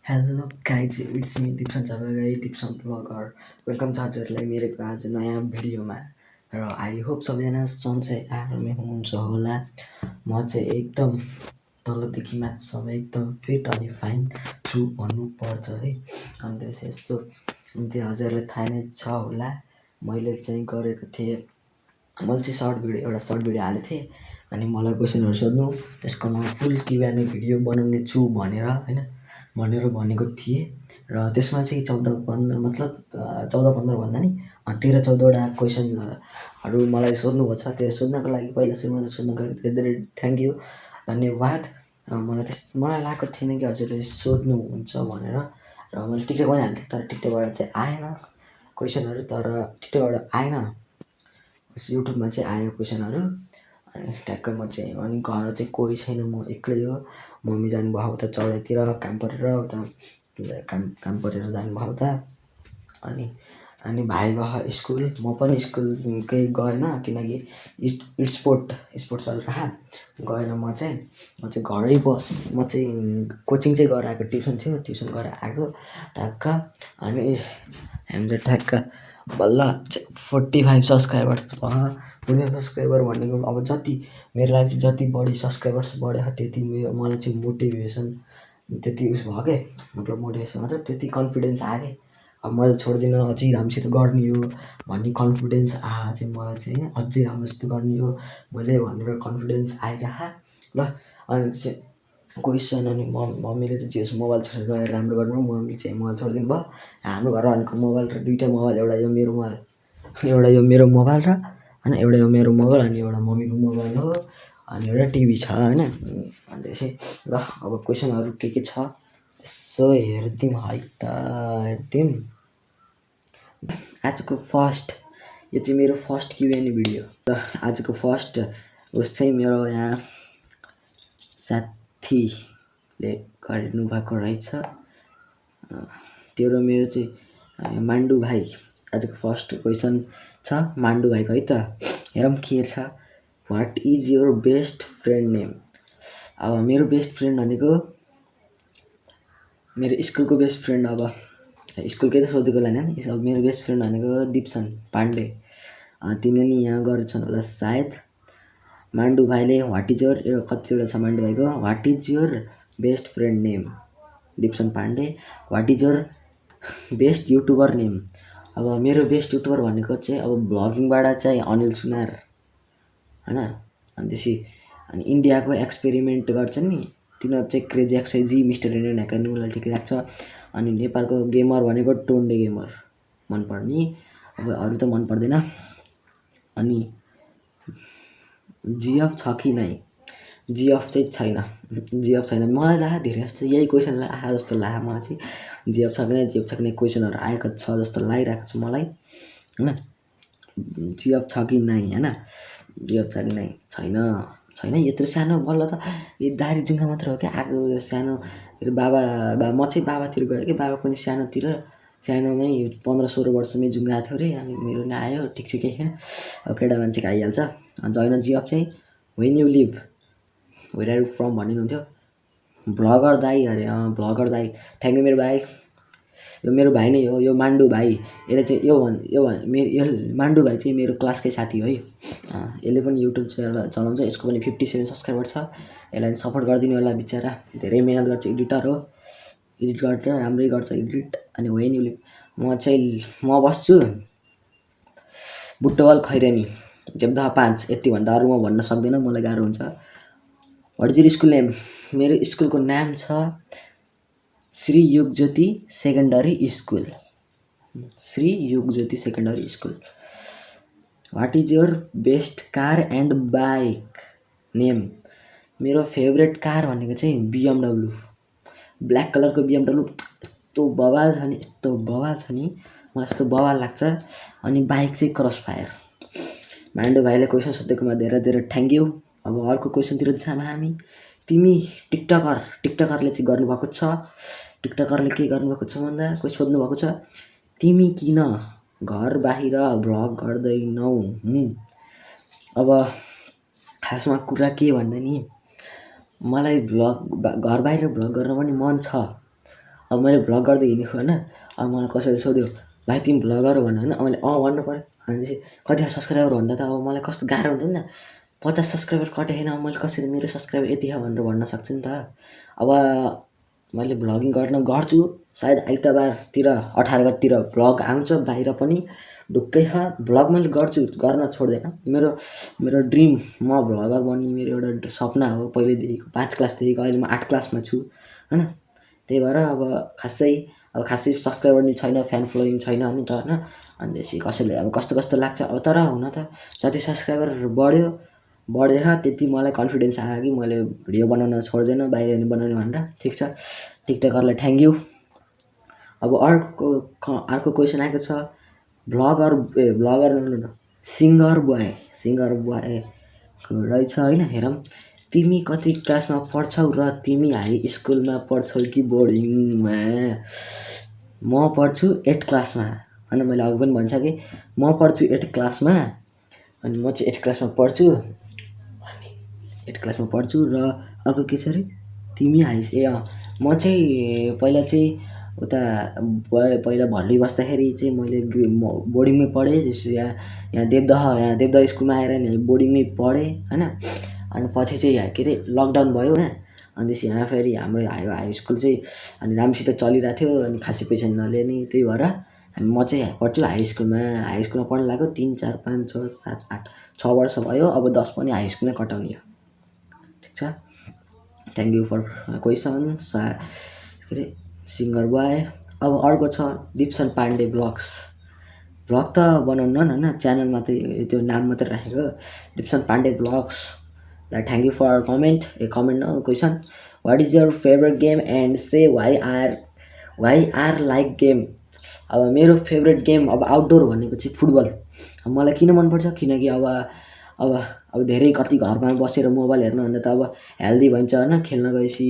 Hello guys, it's me Dipsan Chapagain, Dipsan bagger. Welcome छ हजुरलाई मेरो आज नयाँ भिडियोमा। र आई होप सबैजना सन्चै आरामै हुनुहुन्छ होला। म चाहिँ एकदम तलदेखि माथिसम्म एकदम फिट अनि फाइन छु भन्नुपर्छ है। अन्त चाहिँ यस्तो हजुरलाई थाहा नै छ होला, मैले चाहिँ गरेको थिएँ। मैले चाहिँ एउटा सर्ट भिडियो हालेको थिएँ अनि मलाई क्वेसनहरू सोध्नु, त्यसको म फुल Q&A भिडियो बनाउने छु भनेर भनेको थिएँ। र त्यसमा चाहिँ 14-15 मतलब 14-15 भन्दा नि 13-14वटा क्वेसनहरू मलाई सोध्नुभएको छ। त्यो सोध्नको लागि पहिला सुरुमा त सोध्नको लागि धेरै धेरै थ्याङ्क यू, धन्यवाद। मलाई लागेको थिएन कि हजुरले सोध्नुहुन्छ भनेर। र मैले टिकटक पनि हालेको थिएँ, तर टिकटकबाट चाहिँ आएन क्वेसनहरू, तर टिकटकबाट आएन, युट्युबमा चाहिँ आयो क्वेसनहरू। अनि ट्याक्क म चाहिँ अनि घर चाहिँ कोही छैन, म एक्लै हो। मम्मी जानुभयो उता चौरतिर काम परेर, उता काम परेर जानुभयो उता। अनि भाइ गयो स्कुल, म पनि स्कुलकै गएन किनकि स्पोर्ट चलिरहेको गएन। म चाहिँ घरै म चाहिँ कोचिङ चाहिँ गएर आएको, ट्युसन गरेर आएको ट्याक्क। अनि हामी चाहिँ ट्याक्क बल्ल 45 सब्सक्राइबर्स भयो। 45 सब्सक्राइबर भनेको अब जति मेरो लागि चाहिँ जति बढी सब्सक्राइबर्स बढ्यो त्यति मलाई चाहिँ मोटिभेसन त्यति उस भयो क्या, मतलब मोटिभेसन मतलब त्यति कन्फिडेन्स आयो क्या। अब मैले छोड्दिनँ, अझै राम्रोसित गर्ने हो भन्ने कन्फिडेन्स आयो चाहिँ मलाई चाहिँ, अझै राम्रोसित गर्ने हो मैले भनेर कन्फिडेन्स आइरह ल। अनि चाहिँ क्वेसन अनि मम्मीले चाहिँ जे होस् मोबाइल छोडेर गएर राम्रो गर्नु, मम्मीले चाहिँ मोबाइल छोडिदिनु भयो। हाम्रो घरमा भनेको मोबाइल र दुइटै मोबाइल, एउटा यो मेरो मोबाइल र होइन, एउटा यो मेरो मोबाइल अनि एउटा मम्मीको मोबाइल हो, अनि एउटा टिभी छ होइन। अन्त चाहिँ ल अब क्वेसनहरू के छ यसो हेरिदिउँ है त, हेरिदिउँ। आजको फर्स्ट, यो चाहिँ मेरो फर्स्ट Q&A भिडियो। र आजको फर्स्ट उस चाहिँ मेरो यहाँ साथीले गर्नुभएको रहेछ। तेरो मेरो चाहिँ मान्डु भाइ। आजको फर्स्ट क्वेसन छ मान्डु भाइको है त। हेरौँ के छ। What is your best friend name? अब मेरो बेस्ट फ्रेन्ड भनेको मेरो स्कुलको बेस्ट फ्रेन्ड, अब स्कुलकै त सोधेको होला नि। अब मेरो बेस्ट फ्रेन्ड भनेको दिप्सन पाण्डे, तिनी नि यहाँ गरेछन् होला सायद। मान्डु भाइले वाट इज योर, कतिवटा छ मान्डु भाइको, what is your best friend name? Dipsan Pandey. What is your best youtuber name? अब मेरो बेस्ट युट्युबर भनेको चाहिँ अब भ्लगिङबाट चाहिँ अनिल सुनार होइन। अनि त्यसै अनि इन्डियाको एक्सपेरिमेन्ट गर्छन् नि तिनीहरू चाहिँ crazy XYZ, mister Indian hacker मलाई ठिक लाग्छ। अनि नेपालको गेमर भनेको टोन्डे गेमर मनपर्ने, अब अरू त मन पर्दैन। अनि जिएफ छ कि नै? जिएफ चाहिँ छैन। मलाई लाग्यो धेरै जस्तो यही क्वेसनलाई आएको जस्तो लाग्यो मलाई चाहिँ। जिएफ छ कि नै क्वेसनहरू आएको छ जस्तो लागिरहेको छ मलाई होइन। जिएफ छ कि नै होइन, जिएफ छ कि नै? छैन। यत्रो सानो बल्ल त यो दारी जुङ्गा मात्र हो क्या आएको, यो सानो बाबा म चाहिँ बाबातिर गएँ कि बाबा पनि सानोमै 15-16 वर्षमै जुङ्गा आएको थियो अरे। अनि मेरो नि आयो, ठिक छ केही छैन, अब केटा मान्छेको आइहाल्छ। होइन जिएफ चाहिँ when you live where are you from भन्नुहुन्थ्यो। भ्लगर दाई अरे, भ्लगर दाई, थ्याङ्क यू मेरो भाइ। यो मेरो भाइ नै हो, यो मान्डु भाइ। यसले चाहिँ यो मान्डु भाइ चाहिँ मेरो क्लासकै साथी हो है। यसले पनि युट्युब चलाउँछ, यसको पनि 57 सब्सक्राइबर छ। यसलाई सपोर्ट गरिदिनु होला, बिचरा धेरै मिहिनेत गर्छ, एडिटर हो, एडिट गरेर राम्रै गर्छ एडिट। अनि वेन यु लिभ, म बस्छु बुटवल खैरेनी देवदह 5, यतिभन्दा अरू म भन्न सक्दैन, मलाई गाह्रो हुन्छ। What is your school name? मेरो स्कुलको नाम छ Shri Yugjyoti secondary school, Shri Yugjyoti secondary school. What is your best car and bike name? मेरो फेभरेट कार भनेको चाहिँ BMW, ब्ल्याक कलरको BMW। यस्तो बवाल छ नि, मलाई यस्तो बवाल लाग्छ। अनि बाइक चाहिँ क्रस फायर। मान्डु भाइले क्वेसन सोधेकोमा धेरै धेरै थ्याङ्क यू। अब अर्को क्वेसनतिर जाऊँ हामी। तिमी टिकटकरले चाहिँ गर्नुभएको छ, टिकटकरले के गर्नुभएको छ भन्दा कोही सोध्नुभएको छ, तिमी किन घर बाहिर भ्लग गर्दैनौ? अब खासमा कुरा के भन्दा नि मलाई घर बाहिर भ्लग गर्न पनि मन छ, अब मैले भ्लग गर्दै हिँडेको होइन, अब मलाई कसैले सोध्यो भाइ तिमी भ्लगर हो भन होइन, मैले भन्नु पऱ्यो। भनेपछि कति सब्सक्राइबर भन्दा त अब मलाई कस्तो गाह्रो हुन्छ नि त, 50 सब्सक्राइबर कटेन, मैले कसरी मेरो सब्सक्राइबर यति छ भनेर भन्न सक्छु नि त। अब मैले भ्लगिङ गर्छु, सायद आइतबारतिर 18 गतितिर भ्लग आउँछ बाहिर पनि ढुक्कै छ। भ्लग मैले गर्छु, गर्न छोड्दैन। मेरो ड्रिम, म भ्लगर बन्ने मेरो एउटा सपना हो पहिल्यैदेखिको, 5 क्लासदेखिको। अहिले म 8 क्लासमा छु होइन। त्यही भएर अब खासै सब्सक्राइबर नि छैन, फ्यान फलोइङ छैन नि त होइन। अनि त्यसपछि कसैले अब कस्तो लाग्छ अब, तर हुन त जति सब्सक्राइबर बढ्दैछ त्यति मलाई कन्फिडेन्स आयो कि मैले भिडियो बनाउन छोड्दैन, बाहिर बनाउने भनेर। ठिक छ, टिकटकरलाई थ्याङ्क यू। अब अर्को क्वेसन आएको छ, सिङ्गर बोयको रहेछ होइन। हेरौँ, तिमी कति क्लासमा पढ्छौ र तिमी हाई स्कुलमा पढ्छौ कि बोर्डिङमा? म पढ्छु 8 क्लासमा होइन। मैले अघि पनि भनिसकेँ, म पढ्छु 8 क्लासमा। अनि म चाहिँ 8 क्लासमा पढ्छु र अर्को के छ अरे, तिमी म चाहिँ पहिला चाहिँ उता पहिला भर्ली बस्दाखेरि चाहिँ मैले बोर्डिङमै पढेँ। त्यसपछि यहाँ देवदह स्कुलमा आएर नि बोर्डिङमै पढेँ होइन। अनि पछि चाहिँ के अरे लकडाउन भयो होइन। अनि त्यसपछि यहाँ फेरि हाम्रो हाई स्कुल चाहिँ अनि राम्रोसित चलिरहेको थियो, अनि खासै पैसा नलिने नि। त्यही भएर म चाहिँ पढ्छु हाई स्कुलमा पढ्न लाग्यो 3, 4, 5, 6, 7, 8, 6 वर्ष भयो। अब 10 पनि हाई स्कुलमै कटाउने हो। ठिक छ, थ्याङ्क यू फर क्वेसन के अरे सिङ्गर बोय। अब अर्को छ दिप्सन पाण्डे भ्लग त बनाउनु होइन, च्यानल मात्रै, त्यो नाम मात्रै राखेको Dipsan Pandey vlogs. Thank you for comment and question. What is your favourite game and say why are like game? अब मेरो फेभरेट गेम अब आउटडोर भनेको चाहिँ फुटबल। मलाई किन मनपर्छ, किनकि अब धेरै कति घरमा बसेर मोबाइल हेर्नुभन्दा त अब हेल्दी भइन्छ होइन खेल्न गएपछि।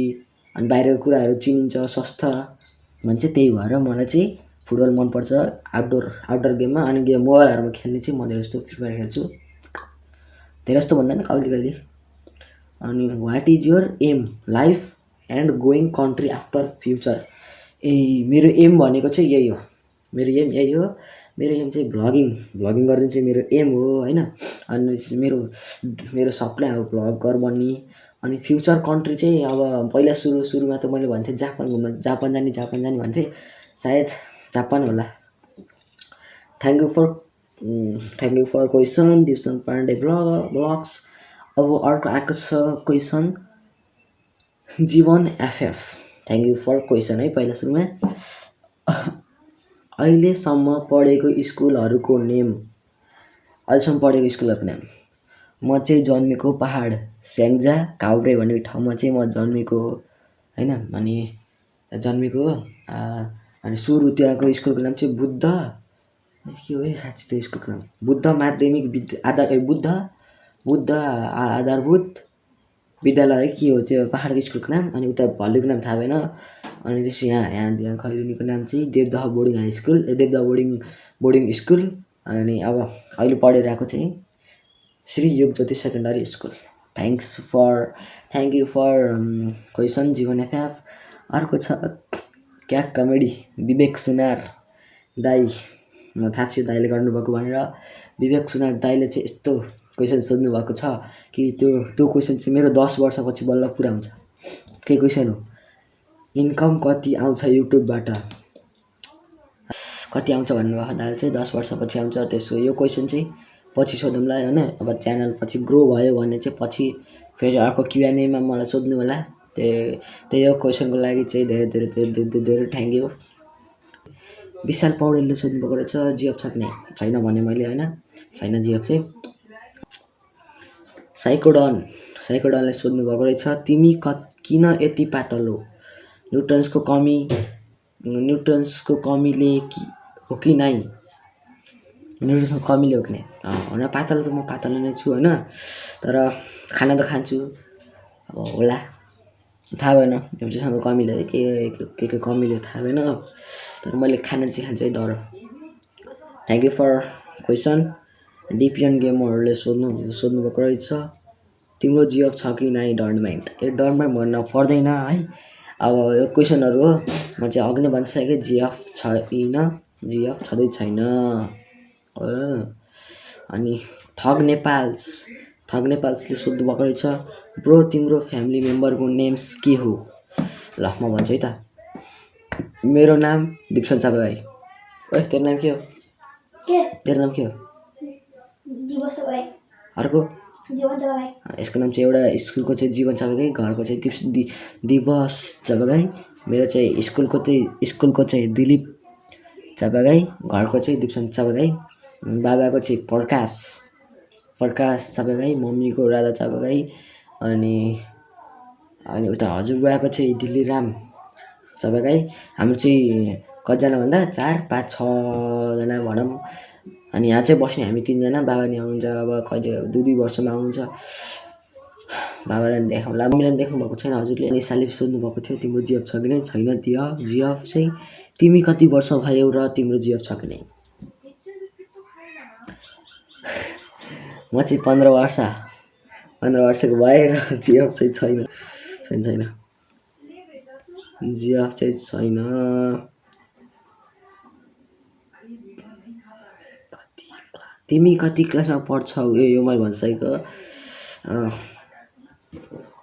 अनि बाहिरको कुराहरू चिनिन्छ, स्वस्थ भन्छ। त्यही भएर मलाई चाहिँ फुटबल मनपर्छ आउटडोर गेममा। अनि मोबाइलहरूमा खेल्ने चाहिँ म धेरै जस्तो फ्री फायर खेल्छु, धेरै जस्तो भन्दैन, कहिले। अनि what is your aim life and going country after future? मेरो एम भनेको चाहिँ यही हो। मेरो एम चाहिँ भ्लगिङ गर्ने चाहिँ मेरो एम हो होइन। अनि मेरो सपना हो भ्लगर बन्ने। अनि फ्युचर कन्ट्री चाहिँ अब पहिला सुरुमा त मैले भन्थेँ जापान घुम्न, जापान जाने भन्थेँ, सायद जापान होला। Thank you for question Dipsan Pandey vlogs. अब अर्को आएको छ क्वेसन जीवन FF. Thank you for question है। पहिला सुरुमा अहिलेसम्म पढेको स्कुलहरूको नाम। म चाहिँ जन्मेको पहाड स्याङ्जा काभ्रे भन्ने ठाउँमा चाहिँ म जन्मेको होइन। अनि जन्मेको अनि सुरु त्यहाँको स्कुलको नाम चाहिँ बुद्ध के हो साँच्ची त्यो स्कुलको नाम, बुद्ध माध्यमिक बुद्ध आधारभूत विद्यालय के हो त्यो पहाडको स्कुलको नाम। अनि उता भल्लीको नाम थाहा भएन। अनि त्यसपछि यहाँ खैरेनीको नाम चाहिँ देवदह बोर्डिङ स्कुल। अनि अब अहिले पढिरहेको चाहिँ Shri Yog Jyoti secondary school. Thank you for question जीवन एफएफ। अर्को छ क्या कमेडी विवेक सुनार दाई। मलाई थाहा छ दाइले गर्नुभएको भनेर। विवेक सुनार दाइले चाहिँ यस्तो क्वेसन सोध्नु भएको छ कि त्यो क्वेसन चाहिँ मेरो 10 वर्षपछि बल्ल पुरा हुन्छ। के क्वेसन हो, इन्कम कति आउँछ युट्युबबाट? कति आउँछ भन्नुभएको दाइले चाहिँ 10 वर्षपछि आउँछ। त्यसको यो क्वेसन चाहिँ पछि सोधौँला होइन। अब च्यानल पछि ग्रो भयो भने चाहिँ पछि फेरि अर्को क्युएनएमा मलाई सोध्नु होला। त्यही हो क्वेसनको लागि चाहिँ धेरै थ्याङ्क यू। विशाल पौडेलले सोध्नुभएको रहेछ जिएफ छ कि नै? छैन भने मैले होइन, छैन जिएफ चाहिँ। साइकोडनले सोध्नुभएको रहेछ तिमी किन यति पातलो? न्युट्रन्सको कमीले हो कि नै? न्युट्रिसनको कमीले हो कि नै? होइन, पातलो त म पातलो नै छु होइन, तर खाना त खान्छु। अब होला, थाहा भएन न्युट्रिसनको कमीले के कमीले थाहा भएन, तर मैले खाना चाहिँ खान्छु है तर। Thank you for question. DPN गेमरहरूले सोध्नुभएको रहेछ तिम्रो जिएफ छ कि नै डर्नमाइन्ड? डर्नमाइन्ड भन्न पर्दैन है। अब यो क्वेसनहरू हो म चाहिँ अघि नै भनिसकेँ जिएफ छैन, जिएफ छँदै छैन हो। अनि थग नेपाल्सले सोध्नु भएको रहेछ, ब्रो तिम्रो फ्यामिली मेम्बरको नेम्स के हो? ल म भन्छु है त। मेरो नाम दिप्सन चापागाई। ओए तेरो नाम के हो? तेरो नाम के हो? अर्को यसको नाम चाहिँ एउटा स्कुलको चाहिँ जीवन चापागाई, घरको चाहिँ दिवस चापागाई, मेरो चाहिँ स्कुलको चाहिँ दिलीप चापागाई, घरको चाहिँ दिप्सन चापागाई, बाबाको चाहिँ प्रकाश चापागाई, मम्मीको राधा चापागाई, अनि उता हजुरबुवाको चाहिँ दिल्लीराम चापागाई। हाम्रो चाहिँ कतिजना भन्दा 4, 5, 6जना भनौँ। अनि यहाँ चाहिँ बस्ने हामी 3जना, बाबा नि आउनुहुन्छ अब कहिले 2 वर्षमा आउनुहुन्छ। बाबालाई पनि देखाउँला, मम्मीलाई पनि देख्नु भएको छैन हजुरले। अनि साले सोध्नु भएको थियो तिम्रो जिएफ छ कि नै? छैन जिएफ चाहिँ। तिमी कति वर्ष भयौ र तिम्रो जिएफ छ कि नै? म चाहिँ 15 वर्षको भएर जिएफ चाहिँ छैन। जिएफ चाहिँ छैन। तिमी कति क्लासमा पढ्छौ? यो मैले भनिसकेको।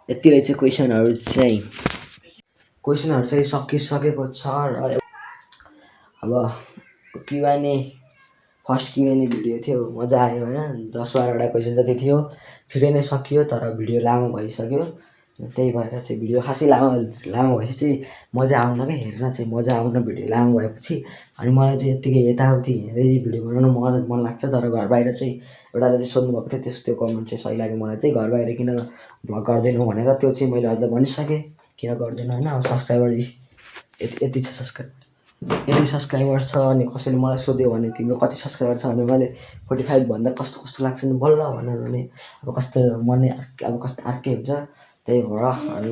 यति रहेछ क्वेसनहरू चाहिँ सकिसकेको छ। र अब फर्स्ट Q&A भिडियो थियो, मजा आयो होइन। 10-12वटा क्वेसन जति थियो, छिटै नै सकियो, तर भिडियो लामो भइसक्यो। त्यही भएर चाहिँ भिडियो खासै लामो भएपछि चाहिँ मजा आउन क्या, हेर्न चाहिँ मजा आउन भिडियो लामो भएपछि। अनि मलाई चाहिँ यत्तिकै यताउति हेर्दै भिडियो बनाउनु मन लाग्छ। तर घर बाहिर चाहिँ एउटाले चाहिँ सोध्नु भएको थियो, त्यो कमेन्ट चाहिँ सही लाग्यो मलाई चाहिँ, घर बाहिर किन भ्लग गर्दैनौ भनेर। त्यो चाहिँ मैले अहिले भनिसकेँ किन गर्दैन होइन। अब सब्सक्राइबर यति छ, सब्सक्राइबर छ। अनि कसैले मलाई सोध्यो भने तिम्रो कति सब्सक्राइबर छ भने मैले 45 भन्दा कस्तो लाग्छ नि बल्ल भनेर भने अब कस्तो अर्कै हुन्छ। त्यही भएर अनि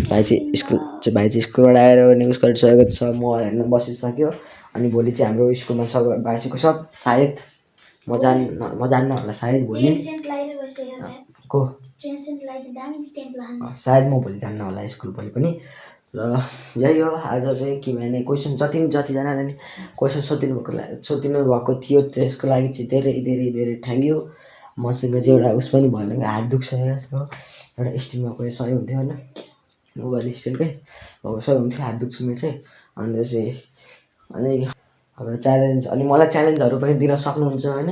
भाइ चाहिँ स्कुलबाट आएर पनि उस गरिसकेको छ, मोबाइल हेर्न बसिसक्यो। अनि भोलि चाहिँ हाम्रो स्कुलमा वार्षिक उत्सव, सायद म जान्न होला, सायद भोलि सायद म भोलि जान्न होला स्कुल भोलि पनि। र यही हो आज चाहिँ Q&A क्वेसन जतिजनाले नि क्वेसन सोधिनु भएको थियो त्यसको लागि चाहिँ धेरै थ्याङ्क यू। मसँग चाहिँ एउटा उस पनि भन्नु हात दुख्छ एउटा स्ट्यान्डमा गएर सही हुन्थ्यो होइन, मोबाइल स्ट्यान्डकै अब सही हुन्थ्यो, हात दुख्छ मेरो चाहिँ। अन्त चाहिँ अनि अब च्यालेन्ज, अनि मलाई च्यालेन्जहरू पनि दिन सक्नुहुन्छ होइन,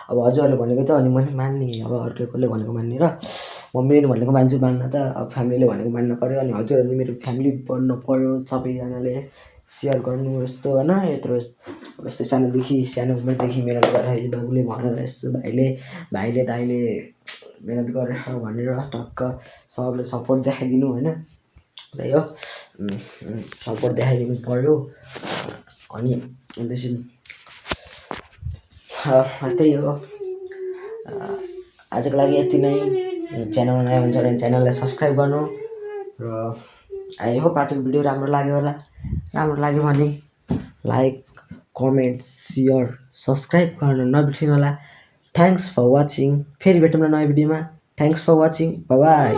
अब हजुरहरूले भनेको त अनि मैले मान्ने, अब अरूले भनेको मान्ने र मम्मीले भनेको मान्छु, मान्न त अब फ्यामिलीले भनेको मान्न पऱ्यो। अनि हजुरहरूले मेरो फ्यामिली बन्नु पऱ्यो, सबैजनाले सेयर गर्नु यस्तो होइन। यस्तो सानो उमेरदेखि मिहिनेत गरेर बाबुले भनेर यस्तो भाइले दाइले मिहिनेत गरेर भनेर टक्क सबले सपोर्ट देखाइदिनु होइन। त्यही हो, सपोर्ट देखाइदिनु पऱ्यो। अनि त्यसपछि त्यही हो, आजको लागि यति नै। च्यानलमा नयाँ हुन्छ भने च्यानललाई सब्सक्राइब गर्नु। र आई होप आजको भिडियो राम्रो लाग्यो भने लाइक, कमेन्ट, सेयर, सब्सक्राइब गर्न नबिर्सिनु होला। Thanks for watching. फेरि भेटौँ न नयाँ भिडियोमा। Thanks for watching, by.